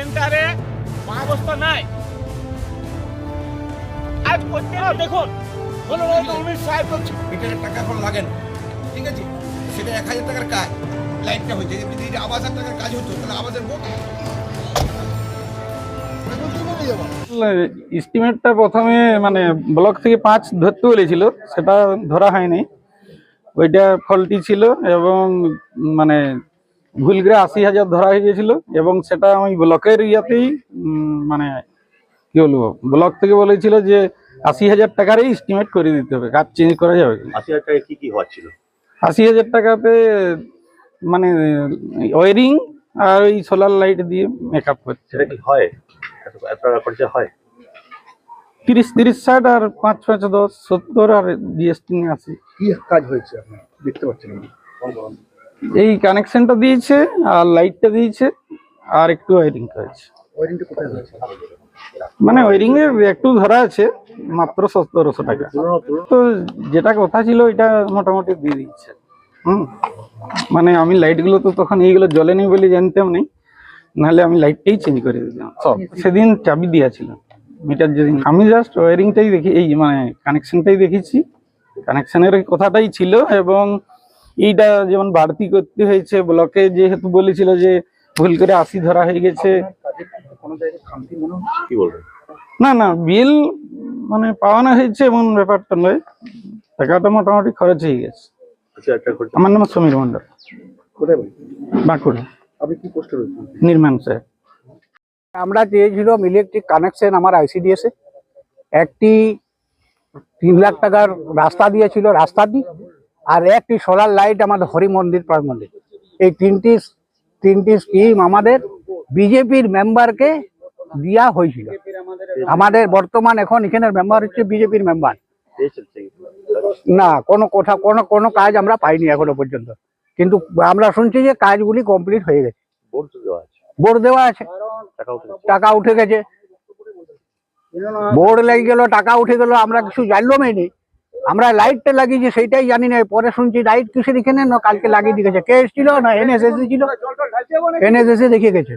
সেন্টারে ব্যবস্থা নাই। আজ প্রত্যেক দেখুন হলো উনিশ সাহেব বলছে মিটারের টাকা এখন লাগে না, ঠিক আছে? সেটা 1000 টাকার কাজ, লাইটটা হয়েছে। যদি এটা আবাসের টাকার কাজ হতো তাহলে আবাসের বোর্ড এস্টিমেটটা প্রথমে মানে ব্লক থেকে 5 ধরতে বলেছিল, সেটা ধরা হয়নি। ওইটা ফল্টি ছিল এবং মানে ভুল করে 80,000 ধরা হয়ে গেছিল এবং সেটা আমি ব্লকের ইয়াতেই মানে কি বলবো, ব্লক থেকে বলেছিল যে 80,000 টাকারই এস্টিমেট করে দিতে হবে, কাজ চেঞ্জ করা যাবে না। 80,000 টাকা কি হচ্ছিল? 80,000 টাকাতে মানে ওয়ারিং আর ওই সোলার লাইট দিয়ে মেকআপ হচ্ছে। সেটা কি হয়? এত টাকা খরচা হয়? 30-60 আর 5-5-10 70 আর জিএসটি নিয়ে আসি। কি কাজ হয়েছে আপনি দেখতে পাচ্ছেন? এই কানেকশনটা দিয়েছে আর লাইটটা দিয়েছে আর একটু ওয়ারিং করেছে। ওয়ারেন্টি কোথায় হয়েছে? মানে ওয়ারিং এ একটু ধরা আছে, মাত্র 1700 টাকা। তো যেটা কথা ছিল এটা মোটামুটি দিয়ে দিচ্ছে। মানে আমি লাইটগুলো তো তখন এইগুলো জ্বলেনি বলে জানতাম না, নাহলে আমি লাইটটাই চেঞ্জ করে দিতাম সব। সেদিন চাবি দিয়েছিল মিটার যেদিন, আমি জাস্ট ওয়ারিংটাই দেখি, এই মানে কানেকশনটাই দেখেছি, কানেকশনের কথাটাই ছিল। এবং এইটা যেমন বাড়তি করতে হয়েছে, ব্লকে যেহেতু বলেছিল যে ভুল করে 80 ধরা হয়ে গেছে। কোনো জায়গায় খামতি মনে হচ্ছে? কি বলবেন? না না, বিল মানে পাওয়ানো হয়েছে এমন ব্যাপারটা নয়, টাকাটা মোটামুটি খরচ হয়ে গেছে। 80,000 টাকা খরচা। আমার নাম সমীর মন্ডল, কোথায় বলি? বাঁকুড়া, আপনি কি পোস্টে রয়েছেন? নির্মাণ সাহেব। আমরা চেয়েছিলাম ইলেকট্রিক কানেকশন আমার আইসিডিএস এ, একটি 3 লাখ টাকার রাস্তা দিয়েছিল রাস্তাটি, আর একটি সোলার লাইট আমাদের হরি মন্দির প্রাণ মন্দির। এই তিনটি স্কিম আমাদের বিজেপির মেম্বারকে দেওয়া হয়েছিল। আমাদের বর্তমান এখন এখানের মেম্বার হচ্ছে বিজেপির মেম্বার। না, কোনো কাজ আমরা পাইনি এখনো পর্যন্ত, কিন্তু আমরা শুনছি যে কাজগুলি কমপ্লিট হয়ে গেছে। বোর্ড দেওয়া আছে, টাকা উঠে গেছে। বোর্ড লেগে গেল, টাকা উঠে গেল, আমরা কিছু জানলামই নেই। আমরা লাইটটা লাগিয়েছি সেইটাই জানি না, পরে শুনছি লাইট কিসের এখানে না কালকে লাগিয়ে দিয়ে গেছে। কে এসেছিল? না এনএসএসি ছিল, এনএসএসি দেখিয়ে গেছে।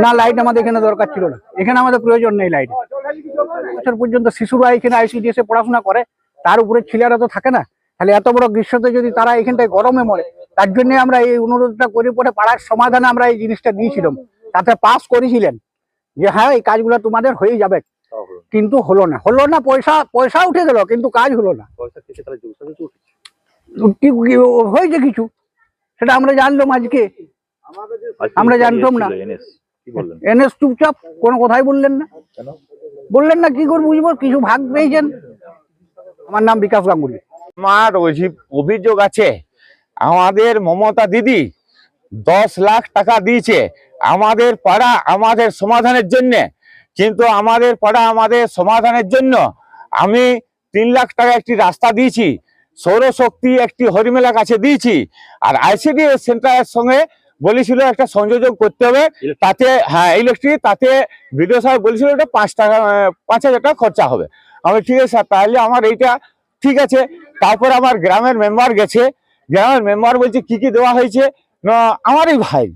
না, লাইট আমাদের এখানে দরকার ছিল না, এখানে আমাদের প্রয়োজন নেই লাইট। বছর পর্যন্ত শিশুরা এখানে আইসিডিএস এ পড়াশোনা করে, তার উপরে ছেলেরা তো থাকে না, তাহলে এত বড় গ্রীষ্মতে যদি তারা এখানটায় গরমে মরে, তার জন্য আমরা এই অনুরোধটা করে পরে পাড়ার সমাধানে আমরা এই জিনিসটা দিয়েছিলাম, তাতে পাস করেছিলেন যে হ্যাঁ এই কাজগুলো তোমাদের হয়ে যাবে, কিন্তু হলো না। পয়সা উঠে গেল কিন্তু কাজ হলো না। হয়েছে কিছু, সেটা আমরা জানলাম আজকে, আমরা জানতাম না। এনএস চুপচাপ কোনো কথাই বললেন না, কি করে বুঝবো? কিছু ভাগ পেয়েছেন। আমার নাম বিকাশ গাঙ্গুলি। আমার অভিযোগ আছে, আমাদের মমতা দিদি 10 লাখ টাকা দিয়েছে আমাদের পাড়া আমাদের সমাধানের জন্য, কিন্তু আমাদের পাড়া আমাদের সমাধানের জন্য আমি 3 লাখ টাকা একটি রাস্তা দিয়েছি, সৌরশক্তি একটি হরিমেলা কাছে দিয়েছি, আর আইসিডিএস সেন্টারের সঙ্গে বলেছিল একটা সংযোজন করতে হবে, তাতে হ্যাঁ ইলেকট্রিক, তাতে ভিডিও সাহেব বলেছিল ওটা 5,000 টাকা খরচা হবে। আমি ঠিক আছে স্যার, তাহলে আমার এইটা ঠিক আছে। তারপর আমার গ্রামের মেম্বার গেছে, গ্রামের মেম্বার বলছে কি কি দেওয়া হয়েছে, না আমারই ভাই,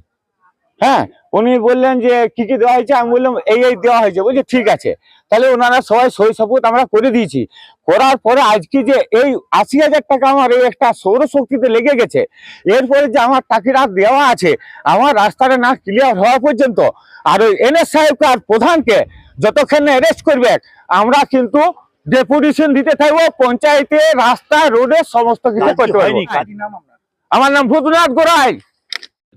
হ্যাঁ উনি বললেন যে কি কি দেওয়া হয়েছে, আমি বললাম এই দেওয়া হয়েছে। বলছে ঠিক আছে, তাহলে ওনারা সবাই সই সাবুত আমরা করে দিয়েছি। করার পরে আজকে যে এই 80,000 টাকা আমার এই একটা সৌরশক্তিতে লেগে গেছে, এরপরে যে আমার টাকিরা দেওয়া আছে আমার রাস্তাটা না ক্লিয়ার হওয়া পর্যন্ত, আর ওই এনএস সাহেবকে আর প্রধানকে যতক্ষণ অ্যারেস্ট করবে আমরা কিন্তু ডেপুটেশন দিতে থাকবো, পঞ্চায়েতে রাস্তা রোডে সমস্ত কিছু করতে পারবো। আমার নাম ভূতনাথ গোড়াই।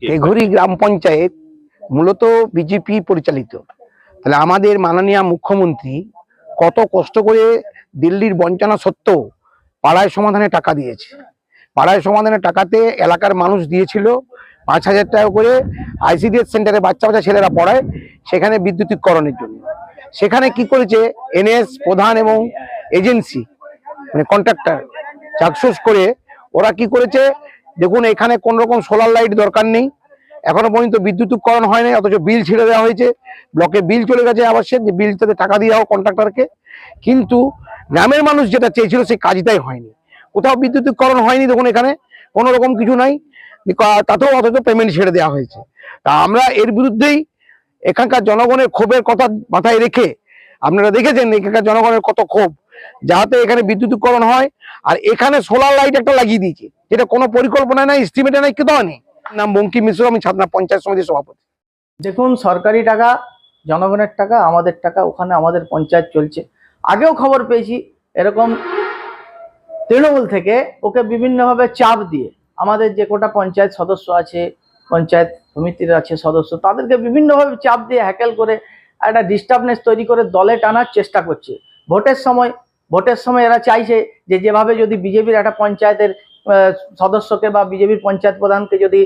এঘুরি গ্রাম পঞ্চায়েত মূলত বিজেপি পরিচালিত। তাহলে আমাদের মাননীয় মুখ্যমন্ত্রী কত কষ্ট করে দিল্লির বঞ্চনা সত্ত্বেও পাড়ায় সমাধানে টাকা দিয়েছে। পাড়ায় সমাধানের টাকাতে এলাকার মানুষ দিয়েছিল 5,000 টাকা করে আইসিডিএস সেন্টারে বাচ্চা ছেলেরা পড়ায়, সেখানে বিদ্যুতিকরণের জন্য। সেখানে কি করেছে এনএস প্রধান এবং এজেন্সি মানে কন্ট্রাক্টর চাকসুস করে ওরা কি করেছে, দেখুন এখানে কোন রকম সোলার লাইট দরকার নেই, এখনো পর্যন্ত বিদ্যুতিকরণ হয় নাই, অথচ বিল ছেড়ে দেওয়া হয়েছে, ব্লকে বিল চলে গেছে আবাসের, যে বিলটাতে টাকা দিয়ে হোক কন্ট্রাক্টরকে। কিন্তু গ্রামের মানুষ যেটা চেয়েছিল সেই কাজটাই হয়নি, কোথাও বিদ্যুতিকরণ হয়নি, দেখুন এখানে কোনো রকম কিছু নাই, তাতেও অথচ পেমেন্ট ছেড়ে দেওয়া হয়েছে। তা আমরা এর বিরুদ্ধেই এখানকার জনগণের ক্ষোভের কথা মাথায় রেখে আপনারা দেখেছেন এখানকার জনগণের কত ক্ষোভ, যাতে এখানে বিদ্যুতীকরণ হয়। আর এখানে সোলার লাইট একটা লাগিয়ে দিয়েছে, যেটা কোনো পরিকল্পনা নাই, এস্টিমেটে নাই, কেউ নেই। নাম বঙ্কিম মিশ্র, আমি ছাতনা পঞ্চায়েত সমিতির সভাপতি। দেখুন, সরকারি টাকা, জনগণের টাকা, আমাদের টাকা, ওখানে আমাদের পঞ্চায়েত চলছে। আগেও খবর পেয়েছি এরকম তৃণমূল থেকে ওকে বিভিন্নভাবে চাপ দিয়ে আমাদের যে কোটা পঞ্চায়েত সদস্য আছে, পঞ্চায়েত সমিতির আছে সদস্য, তাদেরকে বিভিন্নভাবে চাপ দিয়ে হ্যাকেল করে একটা ডিস্টার্বনেস তৈরি করে দলে টানার চেষ্টা করছে। ভোটের সময় এরা চাইছে যে যেভাবে যদি বিজেপির একটা পঞ্চায়েতের সদস্যকে বা বিজেপির পঞ্চায়েত প্রধানকে যদি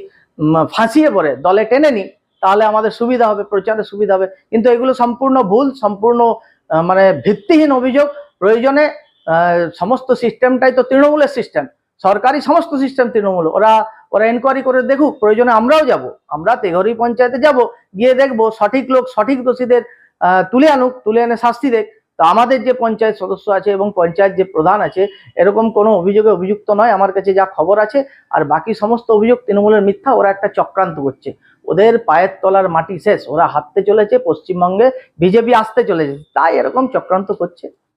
ফাঁসিয়ে পড়ে দলে টেনে নিই, তাহলে আমাদের সুবিধা হবে, প্রচারে সুবিধা হবে। কিন্তু এগুলো সম্পূর্ণ ভুল, সম্পূর্ণ মানে ভিত্তিহীন অভিযোগ। প্রয়োজনে সমস্ত সিস্টেমটাই তো তৃণমূলের সিস্টেম, সরকারি সমস্ত সিস্টেম তৃণমূল। ওরা এনকোয়ারি করে দেখুক, প্রয়োজনে আমরাও যাব, আমরা তেঘরি পঞ্চায়েতে যাব, গিয়ে দেখবো সঠিক লোক সঠিক দোষীদের তুলে আনুক, তুলে এনে শাস্তি দেখ। তো আমাদের যে পঞ্চায়েত সদস্য আছে এবং পঞ্চায়েত যে প্রধান আছে এরকম কোনো অভিযোগে অভিযুক্ত নয় আমার কাছে যা খবর আছে। আর বাকি সমস্ত অভিযোগ তৃণমূলের মিথ্যা। ওরা একটা চক্রান্ত করছে, ওদের পায়ের তলার মাটি শেষ, ওরা হাঁটতে চলেছে, পশ্চিমবঙ্গে বিজেপি আসতে চলেছে, তাই এরকম চক্রান্ত করছে।